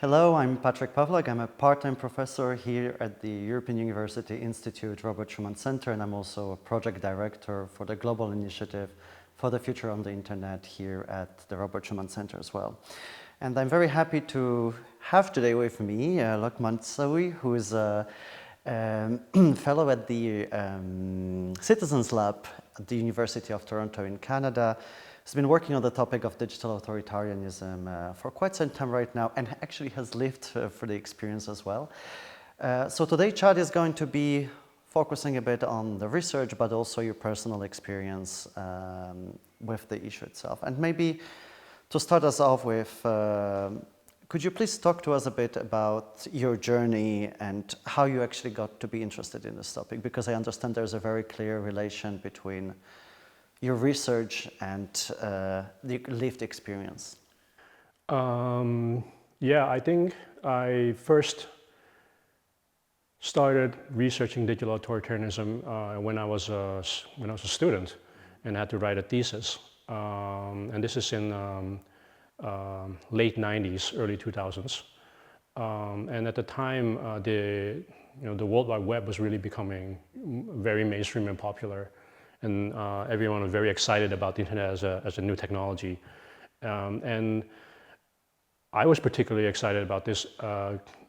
Hello, I'm Patryk Pawlak. I'm a part-time professor here at the European University Institute Robert Schuman Center, and I'm also a project director for the global initiative for the future on the internet here at the Robert Schuman Center as well. And I'm very happy to have today with me Lokman Tsui, who is a fellow at the Citizens Lab at the University of Toronto in Canada. He's been working on the topic of digital authoritarianism for quite some time right now, and actually has lived for the experience as well. So today, Chad is going to be focusing a bit on the research, but also your personal experience with the issue itself. And maybe to start us off with, could you please talk to us a bit about your journey and how you actually got to be interested in this topic? Because I understand there's a very clear relation between your research and the lived experience. Yeah, I think I first started researching digital authoritarianism when I was a student and had to write a thesis. And this is in late 90s, early 2000s. And at the time, the World Wide Web was really becoming very mainstream and popular. And everyone was very excited about the internet as a new technology. And I was particularly excited about this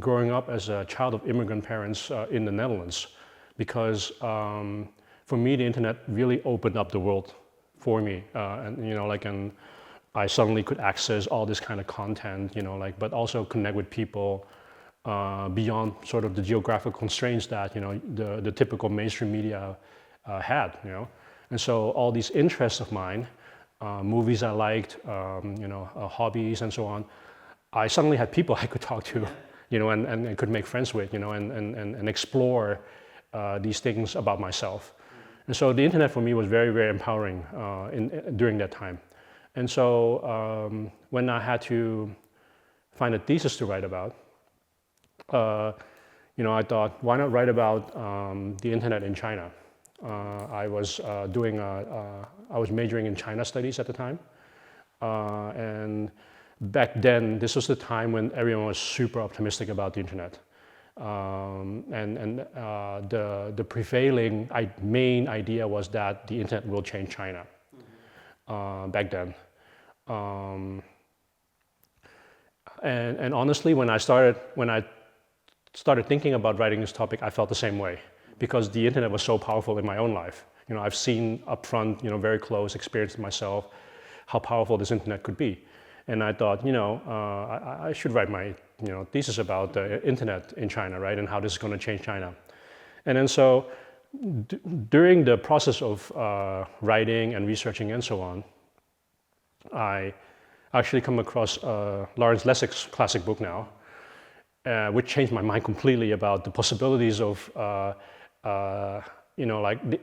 growing up as a child of immigrant parents in the Netherlands, because for me, the internet really opened up the world for me. And I suddenly could access all this kind of content, but also connect with people beyond sort of the geographical constraints that, the typical mainstream media had, And so all these interests of mine, movies I liked, hobbies and so on, I suddenly had people I could talk to, and could make friends with, and explore these things about myself. And so the internet for me was very, very empowering during that time. And so when I had to find a thesis to write about, I thought, why not write about the internet in China? I was majoring in China studies at the time, and back then this was the time when everyone was super optimistic about the internet, the prevailing main idea was that the internet will change China. Back then, and honestly, when I started thinking about writing this topic, I felt the same way. Because the internet was so powerful in my own life. I've seen up front, very close, experienced myself, how powerful this internet could be. And I thought, I should write my, thesis about the internet in China, right? And how this is going to change China. And then so, during the process of writing and researching and so on, I actually come across Lawrence Lessig's classic book now, which changed my mind completely about the possibilities of the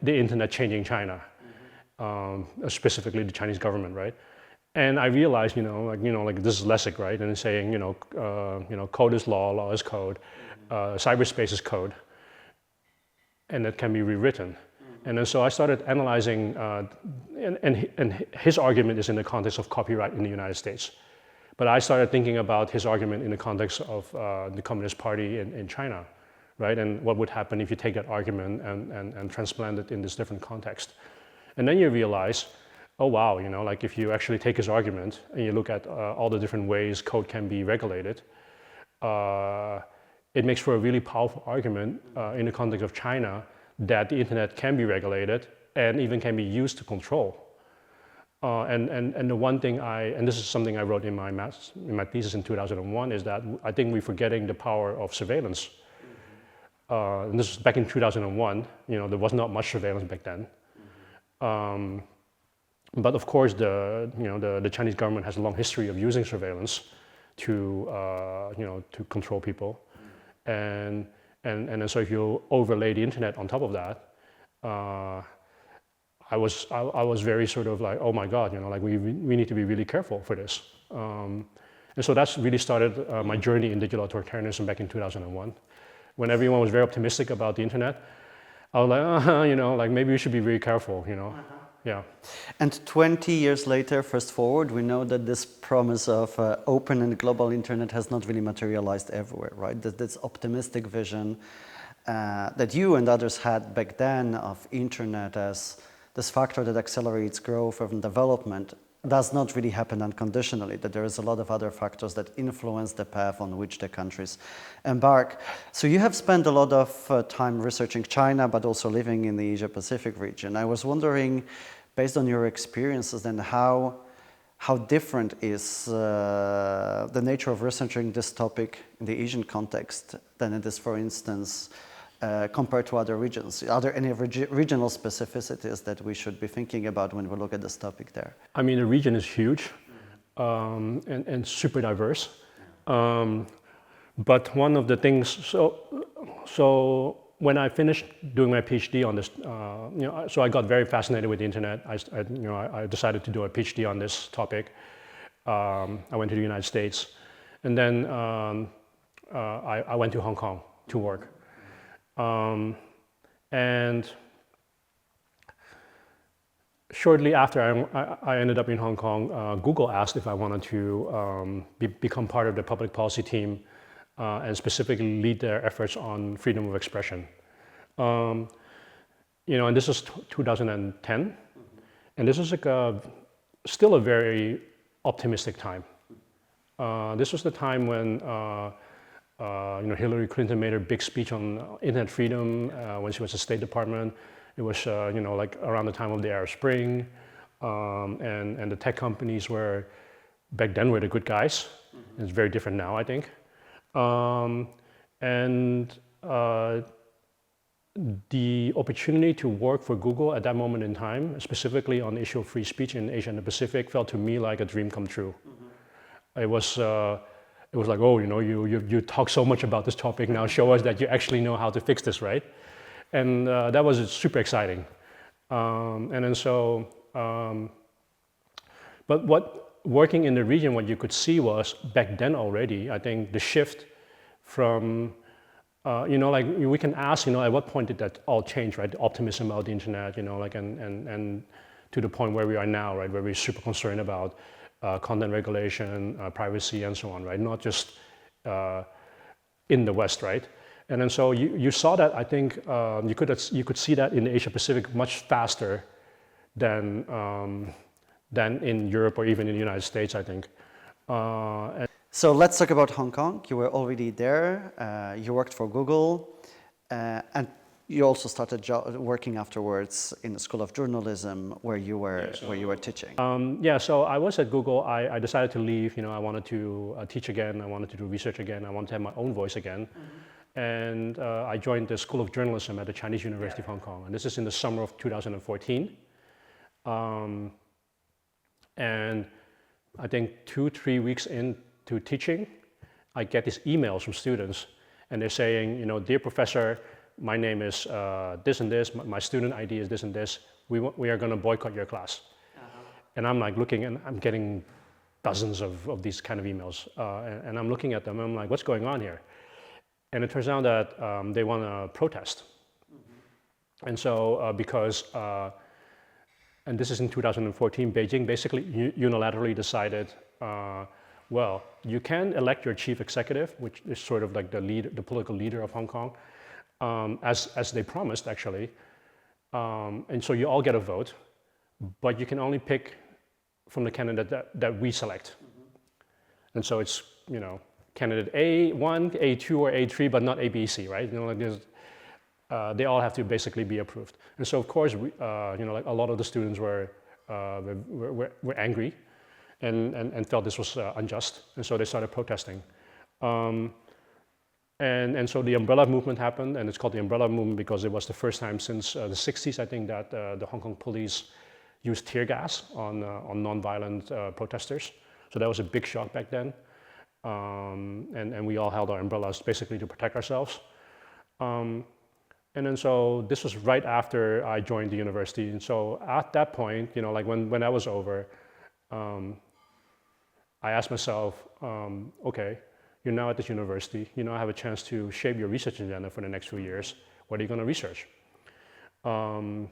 internet changing China, specifically the Chinese government, right? And I realized, this is Lessig, right? And it's saying, code is law, law is code, cyberspace is code, and it can be rewritten. And then so I started analyzing, and his argument is in the context of copyright in the United States. But I started thinking about his argument in the context of the Communist Party in China, right? And what would happen if you take that argument and transplant it in this different context. And then you realize, oh wow, if you actually take his argument and you look at all the different ways code can be regulated, it makes for a really powerful argument in the context of China that the internet can be regulated and even can be used to control. And the one thing and this is something I wrote in my thesis in 2001, is that I think we're forgetting the power of surveillance. And this was back in 2001. There was not much surveillance back then. But of course, the Chinese government has a long history of using surveillance to control people, and then so if you overlay the internet on top of that, I was very sort of like, oh my God, we need to be really careful for this. And so that's really started my journey in digital authoritarianism back in 2001. When everyone was very optimistic about the internet, I was like, maybe we should be very careful, yeah. And 20 years later, fast forward, we know that this promise of open and global internet has not really materialized everywhere, right? That this optimistic vision that you and others had back then of internet as this factor that accelerates growth and development does not really happen unconditionally, that there is a lot of other factors that influence the path on which the countries embark. So you have spent a lot of time researching China, but also living in the Asia-Pacific region. I was wondering, based on your experiences, then how different is the nature of researching this topic in the Asian context than it is, for instance, compared to other regions? Are there any regional specificities that we should be thinking about when we look at this topic there? I mean, the region is huge and super diverse. But one of the things, so when I finished doing my PhD on this, so I got very fascinated with the internet. I decided to do a PhD on this topic. I went to the United States, and then I went to Hong Kong to work. And shortly after I ended up in Hong Kong, Google asked if I wanted to become part of the public policy team and specifically lead their efforts on freedom of expression. And this is 2010, and this is still a very optimistic time. This was the time when Hillary Clinton made her big speech on internet freedom when she was at the State Department. It was like around the time of the Arab Spring, and the tech companies back then were the good guys. Mm-hmm. It's very different now, I think. The opportunity to work for Google at that moment in time, specifically on the issue of free speech in Asia and the Pacific, felt to me like a dream come true. Mm-hmm. It was like, oh, you talk so much about this topic, now show us that you actually know how to fix this, right? And that was super exciting. But what working in the region, what you could see was back then already, I think the shift from, like we can ask, at what point did that all change, right? The optimism about the internet, and to the point where we are now, right? Where we're super concerned about content regulation, privacy, and so on, right? Not just in the West, right? And then so you saw that, I think you could see that in the Asia Pacific much faster than in Europe or even in the United States, I think. So let's talk about Hong Kong. You were already there. You worked for Google, and you also started working afterwards in the School of Journalism, where you were teaching. So I was at Google. I decided to leave. I wanted to teach again. I wanted to do research again. I wanted to have my own voice again. Mm-hmm. And I joined the School of Journalism at the Chinese University of Hong Kong. And this is in the summer of 2014. And I think 2-3 weeks into teaching, I get these emails from students, and they're saying, dear professor, my name is this and this, my student ID is this and this, we are going to boycott your class. Uh-huh. And I'm like looking, and I'm getting dozens of these kind of emails. And I'm looking at them, and I'm like, what's going on here? And it turns out that they want to protest. Mm-hmm. And so because, and this is in 2014, Beijing basically unilaterally decided, well, you can elect your chief executive, which is sort of like the political leader of Hong Kong, as they promised, actually. And so you all get a vote, but you can only pick from the candidate that we select. Mm-hmm. And so it's, candidate A1, A2, or A3, but not A, B, C, right? They all have to basically be approved. And so, of course, like a lot of the students were angry and felt this was unjust, and so they started protesting. And so the umbrella movement happened, and it's called the umbrella movement because it was the first time since the 60s, I think, that the Hong Kong police used tear gas on non-violent protesters. So that was a big shock back then. And we all held our umbrellas basically to protect ourselves. And then so this was right after I joined the university. And so at that point, like when that was over, I asked myself, okay, you're now at this university, I have a chance to shape your research agenda for the next few years. What are you going to research? And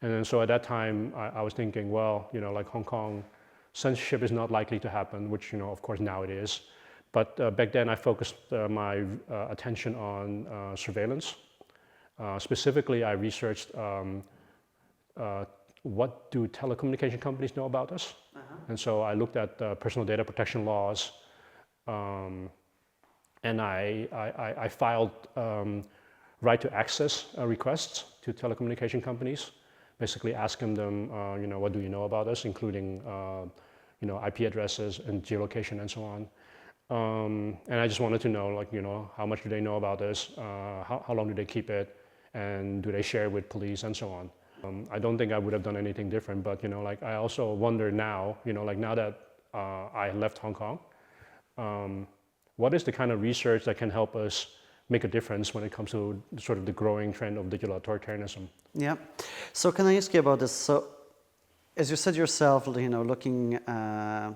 And then so at that time, I was thinking, well, like Hong Kong, censorship is not likely to happen, which, of course now it is. But back then I focused my attention on surveillance. Specifically, I researched what do telecommunication companies know about us? And so I looked at personal data protection laws, and I filed right to access requests to telecommunication companies, basically asking them, what do you know about us, including IP addresses and geolocation and so on. And I just wanted to know, like, how much do they know about us, how long do they keep it, and do they share it with police and so on. I don't think I would have done anything different, but like I also wonder now, like now that I left Hong Kong, what is the kind of research that can help us make a difference when it comes to sort of the growing trend of digital authoritarianism? Yeah. So can I ask you about this? So as you said yourself, looking at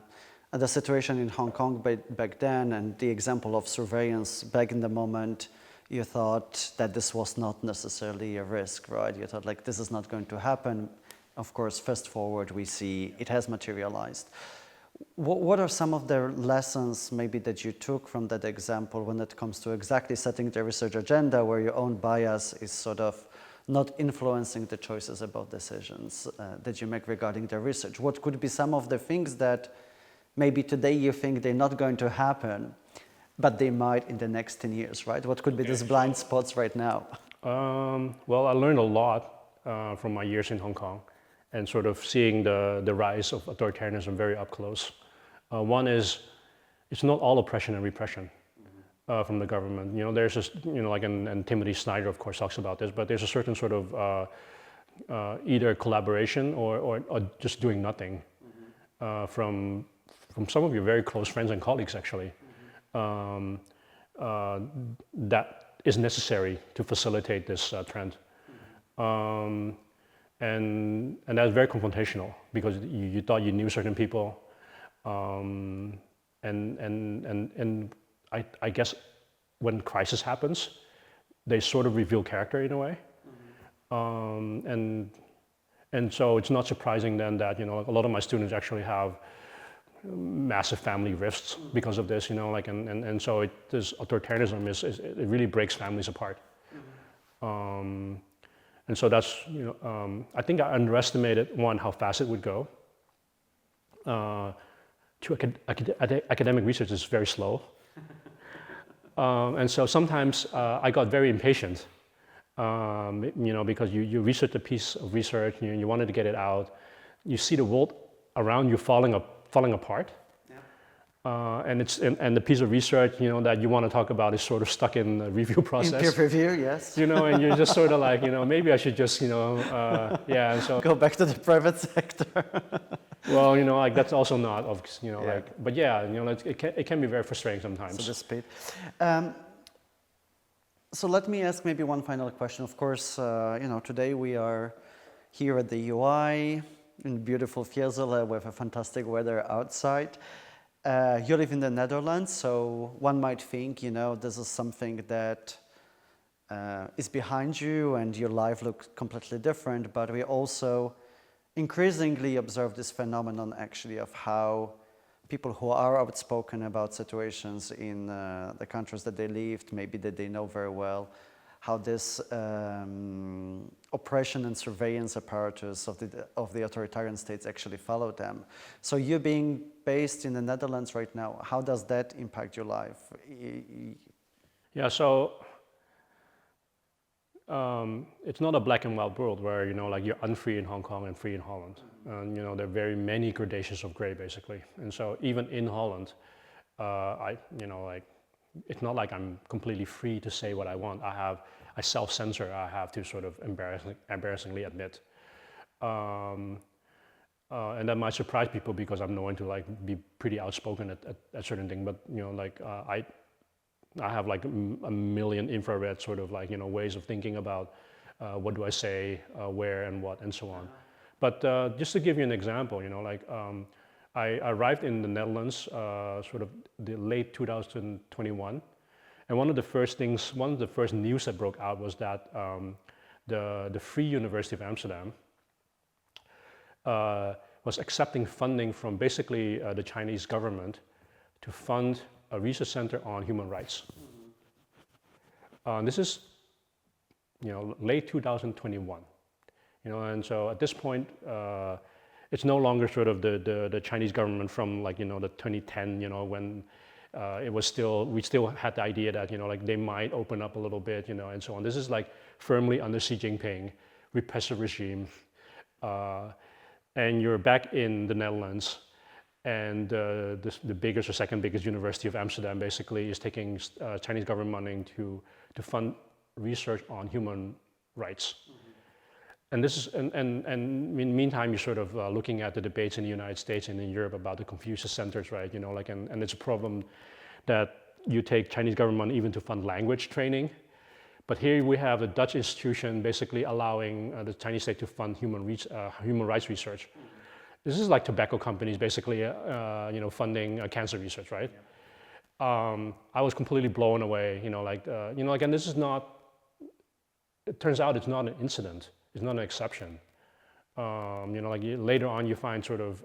the situation in Hong Kong back then and the example of surveillance back in the moment, you thought that this was not necessarily a risk, right? You thought like this is not going to happen. Of course, fast forward, we see it has materialized. What are some of the lessons maybe that you took from that example when it comes to exactly setting the research agenda where your own bias is sort of not influencing the choices about decisions that you make regarding the research? What could be some of the things that maybe today you think they're not going to happen, but they might in the next 10 years, right? What could be these blind spots right now? Well, I learned a lot from my years in Hong Kong and sort of seeing the rise of authoritarianism very up close. One is, it's not all oppression and repression from the government. There's just, like, and Timothy Snyder, of course, talks about this, but there's a certain sort of either collaboration or just doing nothing from some of your very close friends and colleagues, actually. That is necessary to facilitate this trend. And that's very confrontational because you thought you knew certain people. And I guess when crisis happens, they sort of reveal character in a way. And so it's not surprising then that, a lot of my students actually have massive family rifts because of this, and so this authoritarianism it really breaks families apart. And so that's, I think I underestimated, one, how fast it would go. Academic research is very slow. And so sometimes I got very impatient, because you research a piece of research, you wanted to get it out, you see the world around you falling apart. And the piece of research that you want to talk about is sort of stuck in the review process. In peer review, yes. And you're just sort of like, maybe I should just, yeah. And so go back to the private sector. Well, like that's also not, like, but yeah, it can be very frustrating sometimes. So the speed. So let me ask maybe one final question. Of course, today we are here at the UI in beautiful Vierzele with a fantastic weather outside. You live in the Netherlands, so one might think, this is something that is behind you and your life looks completely different, but we also increasingly observe this phenomenon actually of how people who are outspoken about situations in the countries that they lived, maybe that they know very well, how this oppression and surveillance apparatus of the authoritarian states actually follow them. So you being based in the Netherlands right now, how does that impact your life? Yeah, so it's not a black and white world where, like you're unfree in Hong Kong and free in Holland. And, there are very many gradations of gray, basically. And so even in Holland, it's not like I'm completely free to say what I want. I self-censor, I have to sort of embarrassingly admit. And that might surprise people because I'm known to be pretty outspoken at certain things, but I have like a million infrared sort of ways of thinking about what do I say, where and what and so on. But just to give you an example, I arrived in the Netherlands sort of the late 2021. And one of the first news that broke out was that the Free University of Amsterdam was accepting funding from basically the Chinese government to fund a research center on human rights. This is, late 2021. And so at this point, it's no longer sort of the Chinese government from the 2010, when we still had the idea that, they might open up a little bit, and so on. This is like firmly under Xi Jinping, repressive regime. And you're back in the Netherlands, and the biggest or second biggest university of Amsterdam basically is taking Chinese government money to fund research on human rights. And this is, and in the meantime, you're sort of looking at the debates in the United States and in Europe about the Confucius centers, right? And it's a problem that you take Chinese government money even to fund language training. But here we have a Dutch institution basically allowing the Chinese state to fund human rights research. This is like tobacco companies basically, funding cancer research, right? I was completely blown away, and this is not. It turns out it's not an incident. It's not an exception. Later on you find sort of,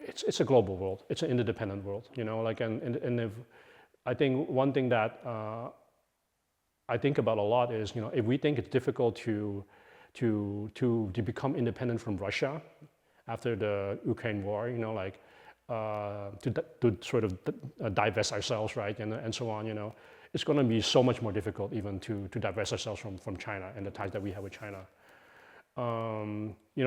it's a global world. It's an interdependent world, and if, I think one thing that I think about a lot is, if we think it's difficult to become independent from Russia after the Ukraine war, to sort of divest ourselves, right, and so on, it's going to be so much more difficult even to divest ourselves from China and the ties that we have with China.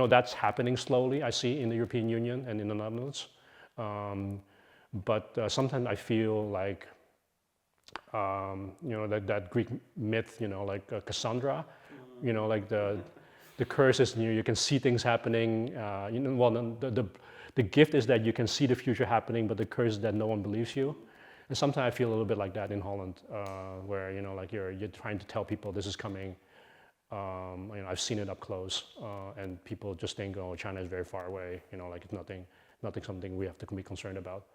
That's happening slowly, I see, in the European Union and in the Netherlands. But sometimes I feel like, that Greek myth, like Cassandra, like the curse is, you can see things happening. The gift is that you can see the future happening, but the curse is that no one believes you. And sometimes I feel a little bit like that in Holland, where you're trying to tell people this is coming. I've seen it up close, and people just think, oh, China is very far away. It's nothing something we have to be concerned about.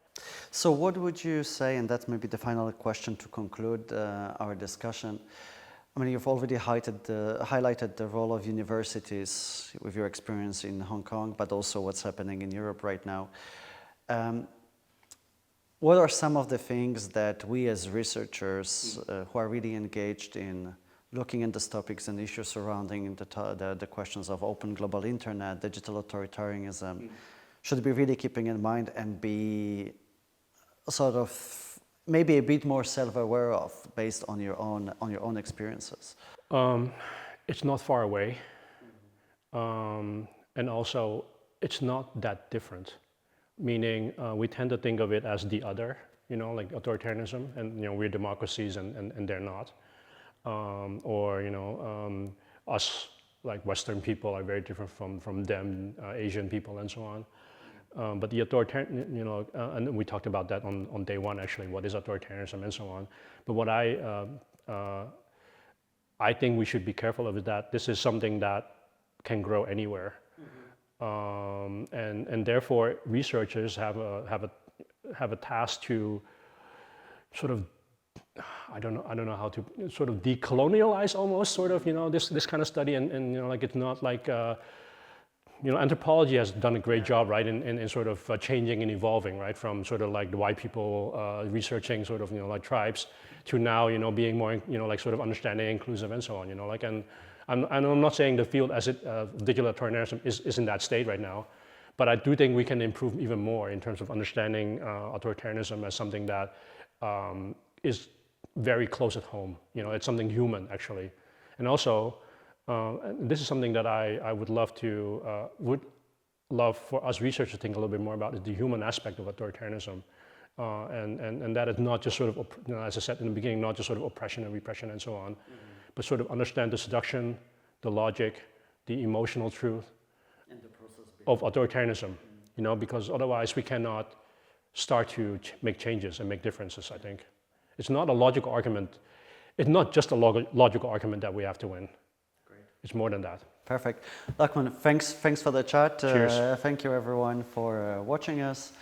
So what would you say, and that's maybe the final question to conclude our discussion. I mean, you've already highlighted the role of universities with your experience in Hong Kong, but also what's happening in Europe right now. What are some of the things that we as researchers who are really engaged in looking at these topics and issues surrounding the questions of open global internet, digital authoritarianism, should be really keeping in mind and be sort of maybe a bit more self-aware of based on your own experiences? It's not far away, and also it's not that different. Meaning we tend to think of it as the other, like authoritarianism, and we're democracies and they're not. Us, like Western people, are very different from them, Asian people and so on. But the authoritarian, and we talked about that on day one actually, what is authoritarianism and so on. But what I think we should be careful of is that this is something that can grow anywhere. And therefore researchers have a task to sort of, I don't know how to sort of decolonialize almost sort of, this kind of study, and it's not like, anthropology has done a great job, right, in sort of changing and evolving, right, from sort of like the white people researching sort of, like tribes to now, being more, like sort of understanding, inclusive and so on, and I'm not saying the field as digital authoritarianism is in that state right now, but I do think we can improve even more in terms of understanding authoritarianism as something that is very close at home. It's something human actually, and also this is something that I would love for us researchers to think a little bit more about, is the human aspect of authoritarianism, and that is not just sort of, as I said in the beginning, not just sort of oppression and repression and so on. But sort of understand the seduction, the logic, the emotional truth and the process of authoritarianism, because otherwise we cannot start to make changes and make differences, I think. It's not a logical argument. It's not just a logical argument that we have to win. Great. It's more than that. Perfect. Lokman, thanks for the chat. Cheers. Thank you everyone for watching us.